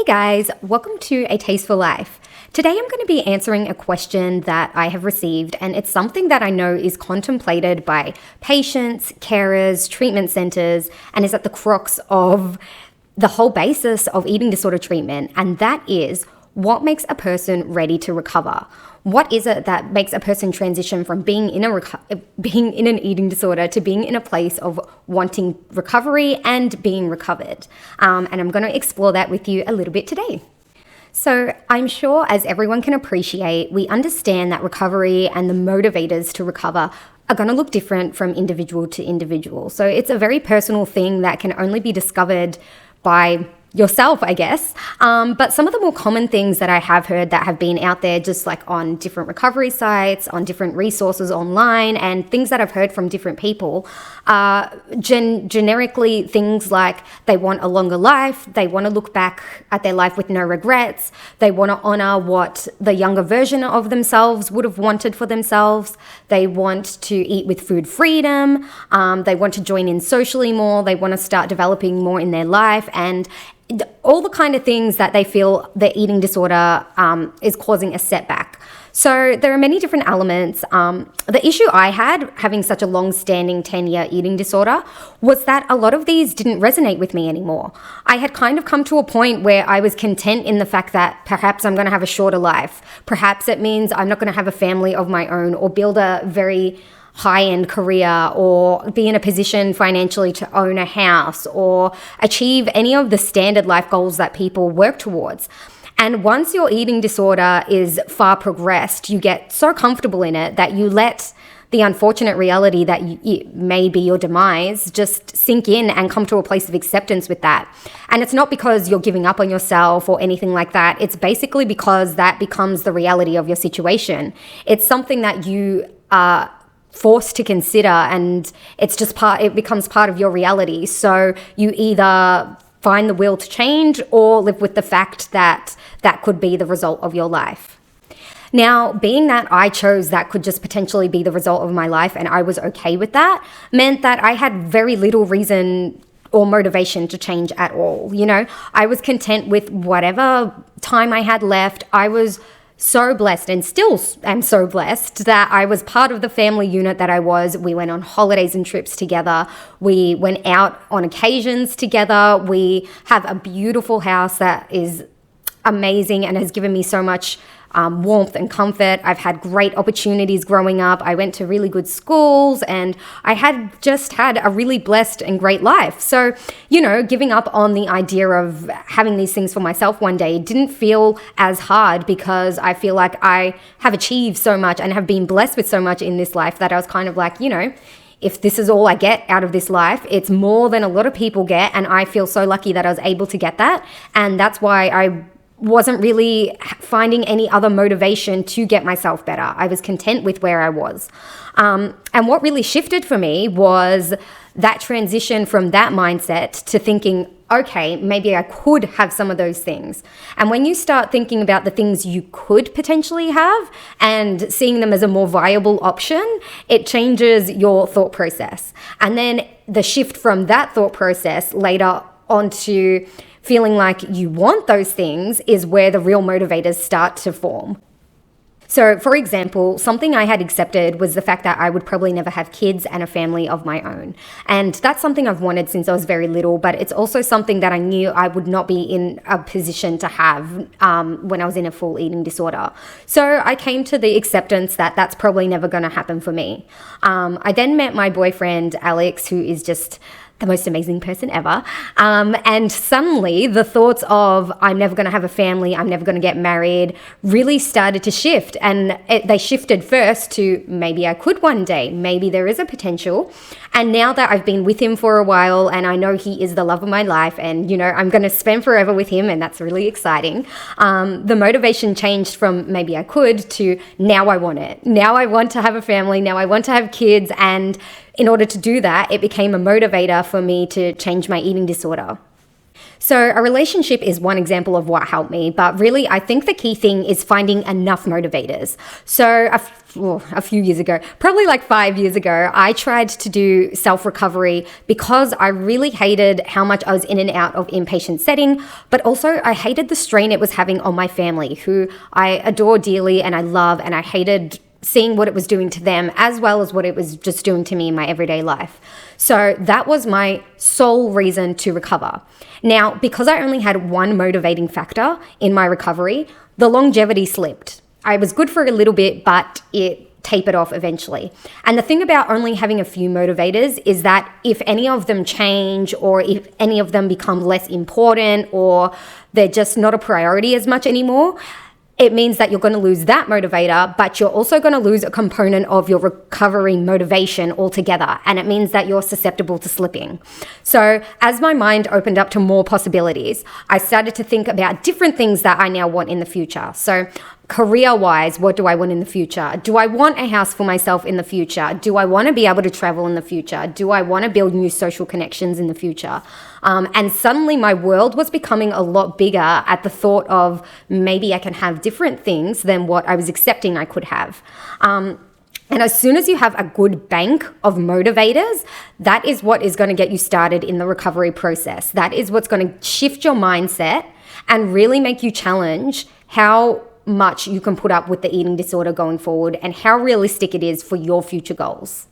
Hey guys, welcome to A Taste for Life. Today I'm going to be answering a question that I have received, and it's something that I know is contemplated by patients, carers, treatment centers, and is at the crux of the whole basis of eating disorder treatment, and that is what makes a person ready to recover? What is it that makes a person transition from being in an eating disorder to being in a place of wanting recovery and being recovered? And I'm going to explore that with you a little bit today. So I'm sure, as everyone can appreciate, we understand that recovery and the motivators to recover are going to look different from individual to individual. So it's a very personal thing that can only be discovered by yourself, I guess. But some of the more common things that I have heard that have been out there, just like on different recovery sites, on different resources online, and things that I've heard from different people, are generically things like they want a longer life, they want to look back at their life with no regrets, they want to honor what the younger version of themselves would have wanted for themselves, they want to eat with food freedom, they want to join in socially more, they want to start developing more in their life, and all the kind of things that they feel their eating disorder is causing a setback. So there are many different elements. The issue I had having such a long-standing 10-year eating disorder was that a lot of these didn't resonate with me anymore. I had kind of come to a point where I was content in the fact that perhaps I'm going to have a shorter life. Perhaps it means I'm not going to have a family of my own or build a very high-end career or be in a position financially to own a house or achieve any of the standard life goals that people work towards. And once your eating disorder is far progressed, you get so comfortable in it that you let the unfortunate reality that it may be your demise just sink in and come to a place of acceptance with that. And it's not because you're giving up on yourself or anything like that. It's basically because that becomes the reality of your situation. It's something that you are forced to consider, and it becomes part of your reality. So you either find the will to change or live with the fact that that could be the result of your life. Now, being that I chose that could just potentially be the result of my life and I was okay with that, meant that I had very little reason or motivation to change at all. You know, I was content with whatever time I had left. I was so blessed and still am so blessed that I was part of the family unit that I was. We went on holidays and trips together. We went out on occasions together. We have a beautiful house that is amazing and has given me so much warmth and comfort. I've had great opportunities growing up. I went to really good schools and I had just had a really blessed and great life. So, you know, giving up on the idea of having these things for myself one day didn't feel as hard because I feel like I have achieved so much and have been blessed with so much in this life that I was kind of like, you know, if this is all I get out of this life, it's more than a lot of people get. And I feel so lucky that I was able to get that. And that's why I wasn't really finding any other motivation to get myself better. I was content with where I was. And what really shifted for me was that transition from that mindset to thinking, okay, maybe I could have some of those things. And when you start thinking about the things you could potentially have and seeing them as a more viable option, it changes your thought process. And then the shift from that thought process later onto feeling like you want those things is where the real motivators start to form. So, for example, something I had accepted was the fact that I would probably never have kids and a family of my own. And that's something I've wanted since I was very little, but it's also something that I knew I would not be in a position to have when I was in a full eating disorder. So I came to the acceptance that that's probably never going to happen for me. I then met my boyfriend, Alex, who is just the most amazing person ever. And suddenly the thoughts of I'm never going to have a family, I'm never going to get married really started to shift. And they shifted first to maybe I could one day, maybe there is a potential. And now that I've been with him for a while and I know he is the love of my life and, you know, I'm going to spend forever with him and that's really exciting. The motivation changed from maybe I could to now I want it. Now I want to have a family. Now I want to have kids. And in order to do that, it became a motivator for me to change my eating disorder. So a relationship is one example of what helped me, but really I think the key thing is finding enough motivators. So a few years ago, probably like 5 years ago, I tried to do self-recovery because I really hated how much I was in and out of inpatient setting, but also I hated the strain it was having on my family, who I adore dearly and I love, and I hated seeing what it was doing to them as well as what it was just doing to me in my everyday life. So that was my sole reason to recover. Now, because I only had one motivating factor in my recovery, the longevity slipped. I was good for a little bit, but it tapered off eventually. And the thing about only having a few motivators is that if any of them change, or if any of them become less important, or they're just not a priority as much anymore, it means that you're going to lose that motivator, but you're also going to lose a component of your recovery motivation altogether. And it means that you're susceptible to slipping. So as my mind opened up to more possibilities, I started to think about different things that I now want in the future. So career-wise, what do I want in the future? Do I want a house for myself in the future? Do I want to be able to travel in the future? Do I want to build new social connections in the future? And suddenly my world was becoming a lot bigger at the thought of maybe I can have different things than what I was accepting I could have. And as soon as you have a good bank of motivators, that is what is going to get you started in the recovery process. That is what's going to shift your mindset and really make you challenge how much you can put up with the eating disorder going forward and how realistic it is for your future goals.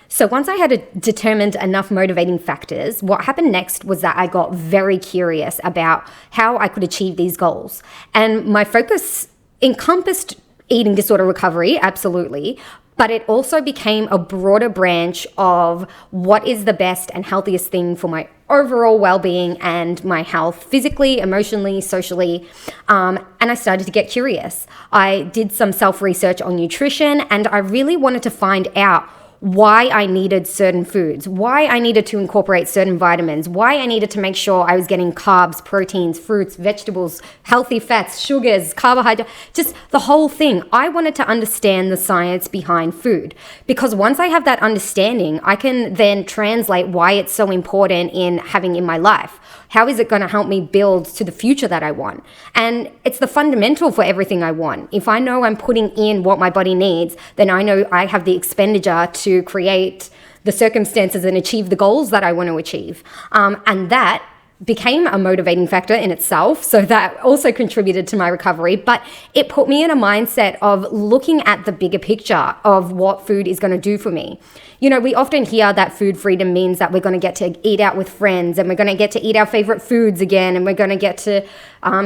So once I had determined enough motivating factors, what happened next was that I got very curious about how I could achieve these goals. And my focus encompassed eating disorder recovery, absolutely, but it also became a broader branch of what is the best and healthiest thing for my overall well-being and my health, physically, emotionally, socially. And I started to get curious. I did some self-research on nutrition, and I really wanted to find out why I needed certain foods, why I needed to incorporate certain vitamins, why I needed to make sure I was getting carbs, proteins, fruits, vegetables, healthy fats, sugars, carbohydrates, just the whole thing. I wanted to understand the science behind food, because once I have that understanding, I can then translate why it's so important in having in my life. How is it going to help me build to the future that I want? And it's the fundamental for everything I want. If I know I'm putting in what my body needs, then I know I have the expenditure to create the circumstances and achieve the goals that I want to achieve. And that became a motivating factor in itself. So that also contributed to my recovery, but it put me in a mindset of looking at the bigger picture of what food is going to do for me. You know, we often hear that food freedom means that we're going to get to eat out with friends, and we're going to get to eat our favorite foods again, and we're going to get to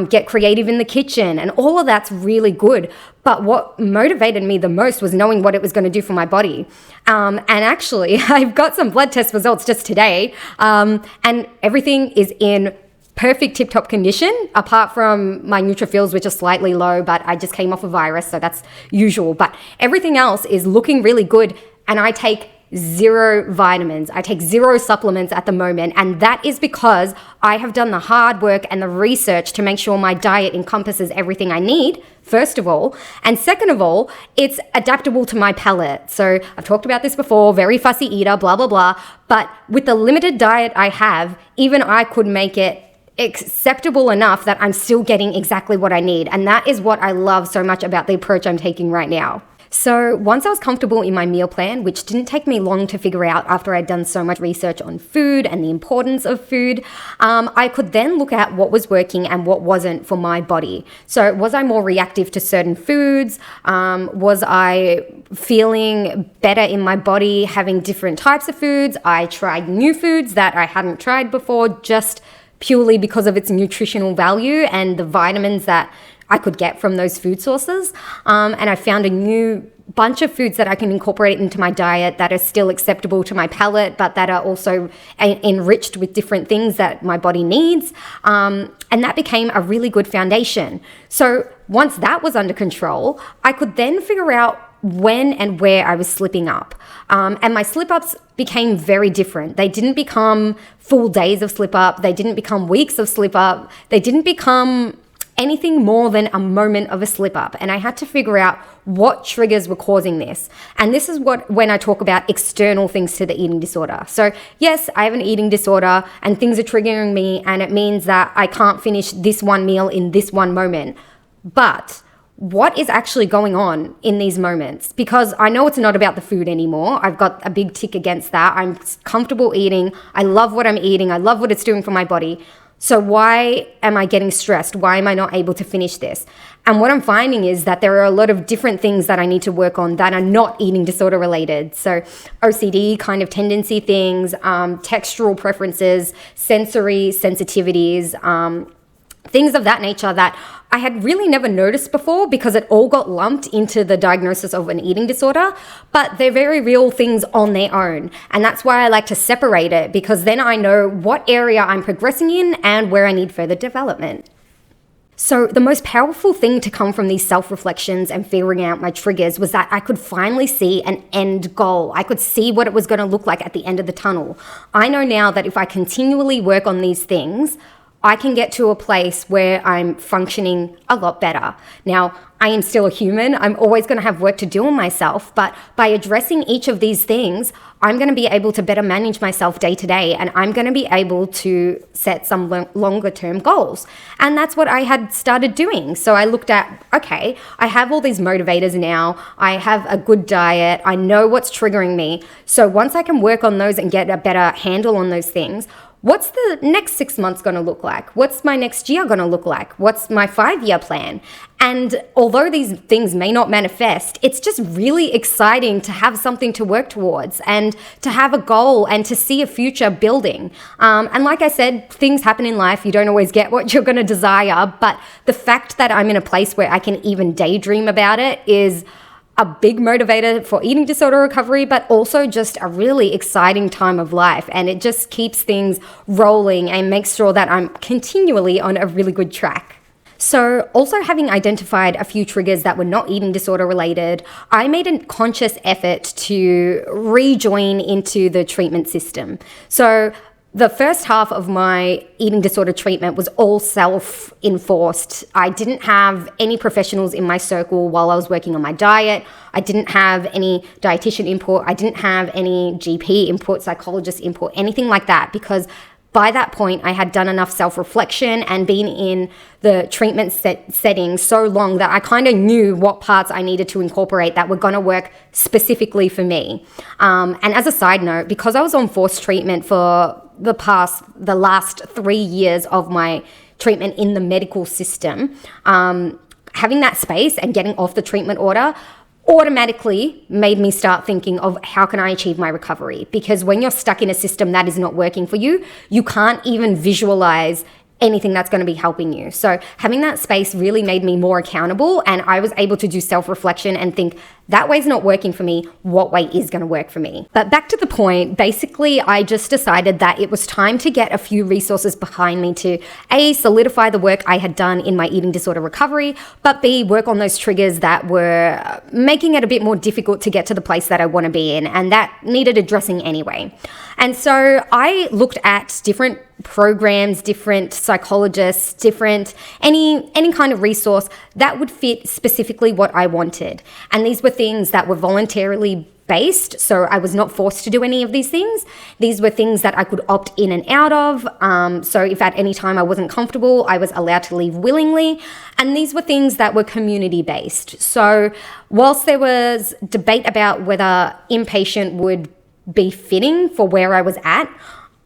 get creative in the kitchen, and all of that's really good. But what motivated me the most was knowing what it was going to do for my body. And actually, I've got some blood test results just today, and everything is in perfect tip-top condition, apart from my neutrophils, which are slightly low, but I just came off a virus, so that's usual. But everything else is looking really good, and I take 0 vitamins. I take 0 supplements at the moment, and that is because I have done the hard work and the research to make sure my diet encompasses everything I need, first of all, and second of all, it's adaptable to my palate. So I've talked about this before, very fussy eater, blah, blah, blah, but with the limited diet I have, even I could make it acceptable enough that I'm still getting exactly what I need, and that is what I love so much about the approach I'm taking right now. So once I was comfortable in my meal plan, which didn't take me long to figure out after I'd done so much research on food and the importance of food, I could then look at what was working and what wasn't for my body. So was I more reactive to certain foods? Was I feeling better in my body having different types of foods? I tried new foods that I hadn't tried before, just purely because of its nutritional value and the vitamins that I could get from those food sources. And I found a new bunch of foods that I can incorporate into my diet that are still acceptable to my palate, but that are also enriched with different things that my body needs. And that became a really good foundation. So once that was under control, I could then figure out when and where I was slipping up. And my slip-ups became very different. They didn't become full days of slip-up. They didn't become weeks of slip-up. They didn't become anything more than a moment of a slip up. And I had to figure out what triggers were causing this. And this is when I talk about external things to the eating disorder. So yes, I have an eating disorder and things are triggering me, and it means that I can't finish this one meal in this one moment. But what is actually going on in these moments? Because I know it's not about the food anymore. I've got a big tick against that. I'm comfortable eating. I love what I'm eating. I love what it's doing for my body. So why am I getting stressed? Why am I not able to finish this? And what I'm finding is that there are a lot of different things that I need to work on that are not eating disorder related. So OCD kind of tendency things, textural preferences, sensory sensitivities, things of that nature that I had really never noticed before because it all got lumped into the diagnosis of an eating disorder, but they're very real things on their own. And that's why I like to separate it, because then I know what area I'm progressing in and where I need further development. So the most powerful thing to come from these self-reflections and figuring out my triggers was that I could finally see an end goal. I could see what it was going to look like at the end of the tunnel. I know now that if I continually work on these things, I can get to a place where I'm functioning a lot better. Now, I am still a human. I'm always going to have work to do on myself, but by addressing each of these things, I'm going to be able to better manage myself day to day, and I'm going to be able to set some longer term goals. And that's what I had started doing. So I looked at, okay, I have all these motivators now. I have a good diet. I know what's triggering me. So once I can work on those and get a better handle on those things, what's the next 6 months going to look like? What's my next year going to look like? What's my 5-year plan? And although these things may not manifest, it's just really exciting to have something to work towards and to have a goal and to see a future building. And like I said, things happen in life. You don't always get what you're going to desire, but the fact that I'm in a place where I can even daydream about it is a big motivator for eating disorder recovery, but also just a really exciting time of life. And it just keeps things rolling and makes sure that I'm continually on a really good track. So also having identified a few triggers that were not eating disorder related, I made a conscious effort to rejoin into the treatment system. So the first half of my eating disorder treatment was all self-enforced. I didn't have any professionals in my circle while I was working on my diet. I didn't have any dietitian input. I didn't have any GP input, psychologist input, anything like that, because by that point, I had done enough self-reflection and been in the treatment setting so long that I kind of knew what parts I needed to incorporate that were going to work specifically for me. And as a side note, because I was on forced treatment for the last 3 years of my treatment in the medical system, having that space and getting off the treatment order automatically made me start thinking of how can I achieve my recovery? Because when you're stuck in a system that is not working for you, you can't even visualize anything that's going to be helping you. So having that space really made me more accountable, and I was able to do self-reflection and think, that way's not working for me, what way is going to work for me? But back to the point, basically I just decided that it was time to get a few resources behind me to A, solidify the work I had done in my eating disorder recovery, but B, work on those triggers that were making it a bit more difficult to get to the place that I want to be in, and that needed addressing anyway. And so I looked at different programs, different psychologists, different any kind of resource that would fit specifically what I wanted. And these were things that were voluntarily based, so I was not forced to do any of these things. These were things that I could opt in and out of. So if at any time I wasn't comfortable, I was allowed to leave willingly. And these were things that were community based. So whilst there was debate about whether inpatient would be fitting for where I was at,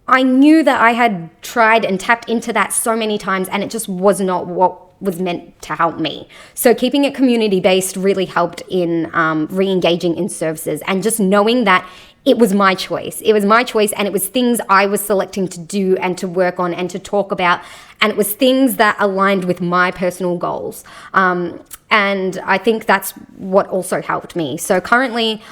I knew that I had tried and tapped into that so many times, and it just was not what was meant to help me. So keeping it community-based really helped in re-engaging in services, and just knowing that it was my choice. It was my choice, and it was things I was selecting to do and to work on and to talk about, and it was things that aligned with my personal goals. And I think that's what also helped me. So currently,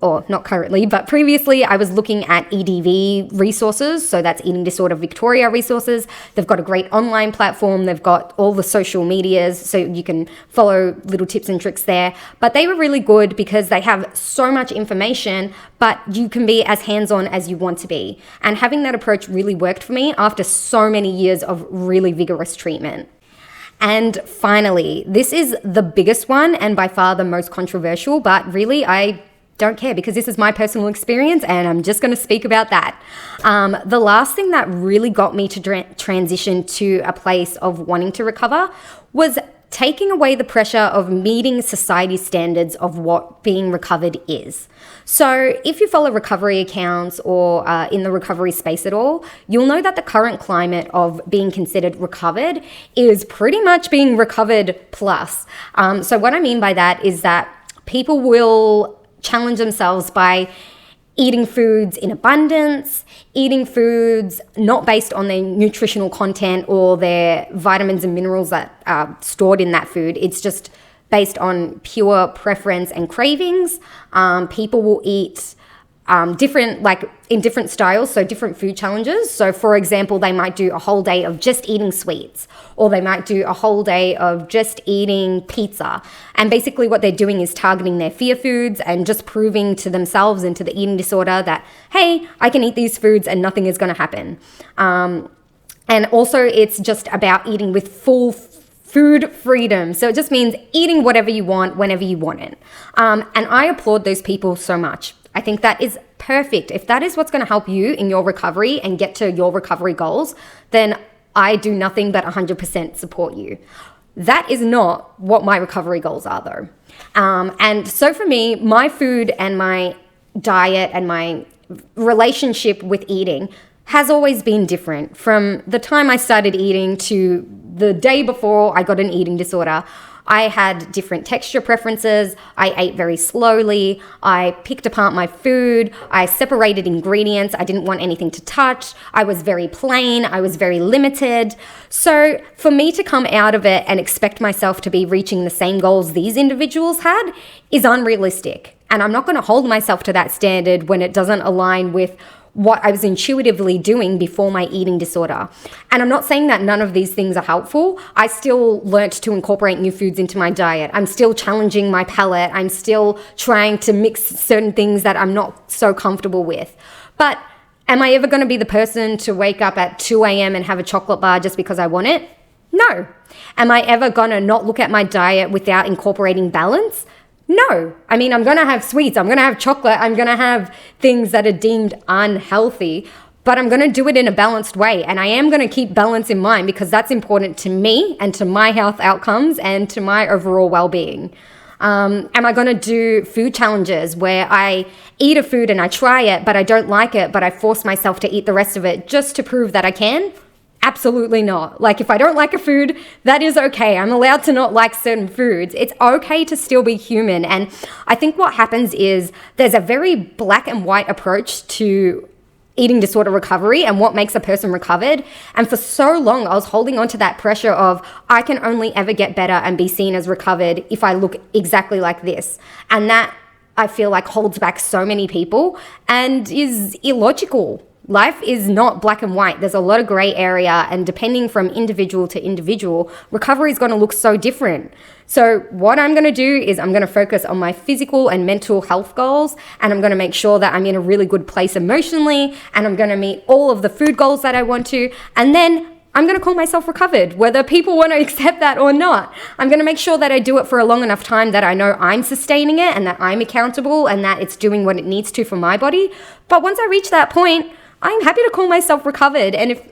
or not currently, but previously I was looking at EDV resources. So that's Eating Disorder Victoria resources. They've got a great online platform. They've got all the social medias, so you can follow little tips and tricks there. But they were really good because they have so much information, but you can be as hands-on as you want to be. And having that approach really worked for me after so many years of really vigorous treatment. And finally, this is the biggest one and by far the most controversial, but really I don't care because this is my personal experience and I'm just going to speak about that. The last thing that really got me to transition to a place of wanting to recover was taking away the pressure of meeting society's standards of what being recovered is. So if you follow recovery accounts or in the recovery space at all, you'll know that the current climate of being considered recovered is pretty much being recovered plus. So what I mean by that is that people will challenge themselves by eating foods in abundance, eating foods not based on their nutritional content or their vitamins and minerals that are stored in that food. It's just based on pure preference and cravings. People will eat different, like in different styles, so different food challenges. So for example, they might do a whole day of just eating sweets, or they might do a whole day of just eating pizza. And basically what they're doing is targeting their fear foods and just proving to themselves and to the eating disorder that, hey, I can eat these foods and nothing is going to happen. And also it's just about eating with full food freedom. So it just means eating whatever you want, whenever you want it. And I applaud those people so much. I think that is perfect. If that is what's going to help you in your recovery and get to your recovery goals, then I do nothing but 100% support you. That is not what my recovery goals are though. And so for me, my food and my diet and my relationship with eating has always been different. From the time I started eating to the day before I got an eating disorder, I had different texture preferences. I ate very slowly. I picked apart my food. I separated ingredients. I didn't want anything to touch. I was very plain. I was very limited. So for me to come out of it and expect myself to be reaching the same goals these individuals had is unrealistic. And I'm not going to hold myself to that standard when it doesn't align with what I was intuitively doing before my eating disorder. And I'm not saying that none of these things are helpful. I still learnt to incorporate new foods into my diet. I'm still challenging my palate. I'm still trying to mix certain things that I'm not so comfortable with. But am I ever going to be the person to wake up at 2 a.m. and have a chocolate bar just because I want it? No. Am I ever going to not look at my diet without incorporating balance? No. I mean, I'm going to have sweets. I'm going to have chocolate. I'm going to have things that are deemed unhealthy, but I'm going to do it in a balanced way. And I am going to keep balance in mind because that's important to me and to my health outcomes and to my overall well-being. Am I going to do food challenges where I eat a food and I try it, but I don't like it, but I force myself to eat the rest of it just to prove that I can? Absolutely not. Like if I don't like a food, that is okay. I'm allowed to not like certain foods. It's okay to still be human. And I think what happens is there's a very black and white approach to eating disorder recovery and what makes a person recovered. And for so long, I was holding on to that pressure of I can only ever get better and be seen as recovered if I look exactly like this. And that I feel like holds back so many people and is illogical. Life is not black and white. There's a lot of gray area, and depending from individual to individual, recovery is going to look so different. So what I'm going to do is I'm going to focus on my physical and mental health goals, and I'm going to make sure that I'm in a really good place emotionally, and I'm going to meet all of the food goals that I want to, and then I'm going to call myself recovered, whether people want to accept that or not. I'm going to make sure that I do it for a long enough time that I know I'm sustaining it and that I'm accountable and that it's doing what it needs to for my body. But once I reach that point, I'm happy to call myself recovered. And if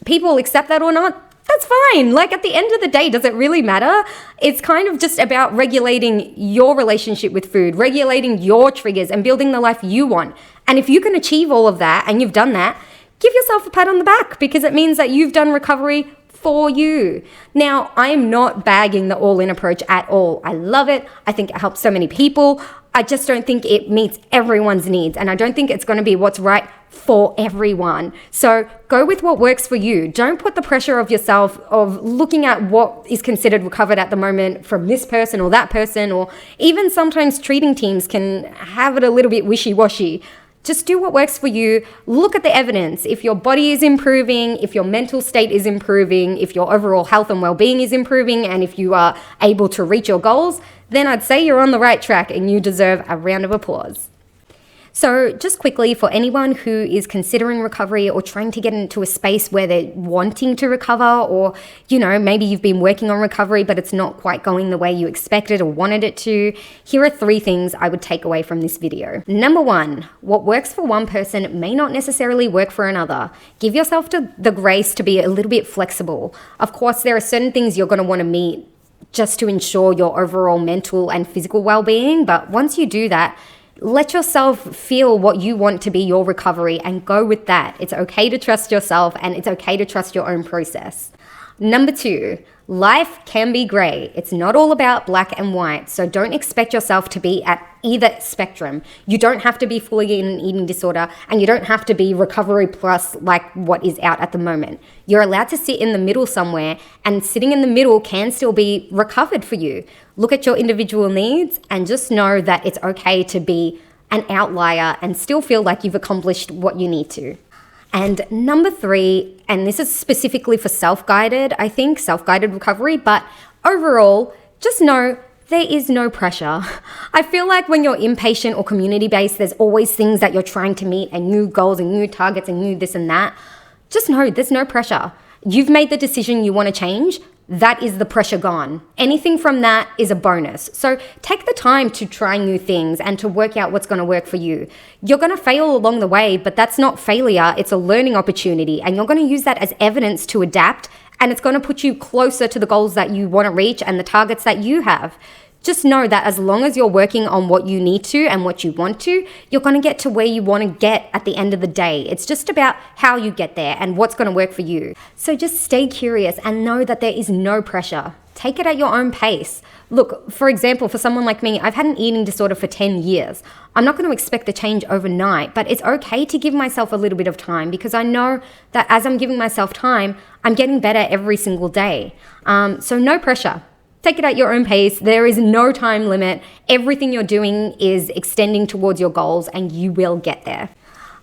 people accept that or not, that's fine. Like at the end of the day, does it really matter? It's kind of just about regulating your relationship with food, regulating your triggers and building the life you want. And if you can achieve all of that and you've done that, give yourself a pat on the back because it means that you've done recovery for you. Now, I am not bagging the all-in approach at all. I love it. I think it helps so many people. I just don't think it meets everyone's needs. And I don't think it's going to be what's right for everyone. So go with what works for you. Don't put the pressure of yourself of looking at what is considered recovered at the moment from this person or that person, or even sometimes treating teams can have it a little bit wishy-washy. Just do what works for you. Look at the evidence. If your body is improving, if your mental state is improving, if your overall health and well-being is improving, and if you are able to reach your goals, then I'd say you're on the right track and you deserve a round of applause. So just quickly, for anyone who is considering recovery or trying to get into a space where they're wanting to recover, or, maybe you've been working on recovery, but it's not quite going the way you expected or wanted it to, here are 3 things I would take away from this video. Number 1, what works for one person may not necessarily work for another. Give yourself the grace to be a little bit flexible. Of course, there are certain things you're going to want to meet just to ensure your overall mental and physical well-being, but once you do that, let yourself feel what you want to be your recovery and go with that. It's okay to trust yourself, and it's okay to trust your own process. Number 2, life can be grey. It's not all about black and white, so don't expect yourself to be at either spectrum. You don't have to be fully in an eating disorder, and you don't have to be recovery plus like what is out at the moment. You're allowed to sit in the middle somewhere, and sitting in the middle can still be recovered for you. Look at your individual needs and just know that it's okay to be an outlier and still feel like you've accomplished what you need to. And number 3, and this is specifically for self-guided recovery, but overall, just know there is no pressure. I feel like when you're inpatient or community-based, there's always things that you're trying to meet and new goals and new targets and new this and that. Just know there's no pressure. You've made the decision you want to change. That is the pressure gone. Anything from that is a bonus. So take the time to try new things and to work out what's going to work for you. You're going to fail along the way, but that's not failure. It's a learning opportunity, and you're going to use that as evidence to adapt, and it's going to put you closer to the goals that you want to reach and the targets that you have. Just know that as long as you're working on what you need to and what you want to, you're going to get to where you want to get at the end of the day. It's just about how you get there and what's going to work for you. So just stay curious and know that there is no pressure. Take it at your own pace. Look, for example, for someone like me, I've had an eating disorder for 10 years. I'm not going to expect the change overnight, but it's okay to give myself a little bit of time, because I know that as I'm giving myself time, I'm getting better every single day. So no pressure. Take it at your own pace. There is no time limit. Everything you're doing is extending towards your goals, and you will get there.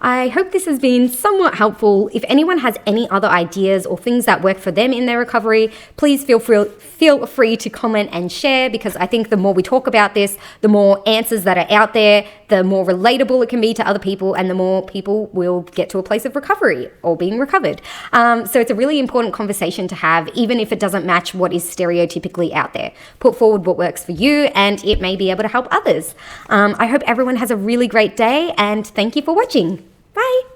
I hope this has been somewhat helpful. If anyone has any other ideas or things that work for them in their recovery, please feel free to comment and share, because I think the more we talk about this, the more answers that are out there, the more relatable it can be to other people, and the more people will get to a place of recovery or being recovered. So it's a really important conversation to have, even if it doesn't match what is stereotypically out there. Put forward what works for you, and it may be able to help others. I hope everyone has a really great day, and thank you for watching. Bye.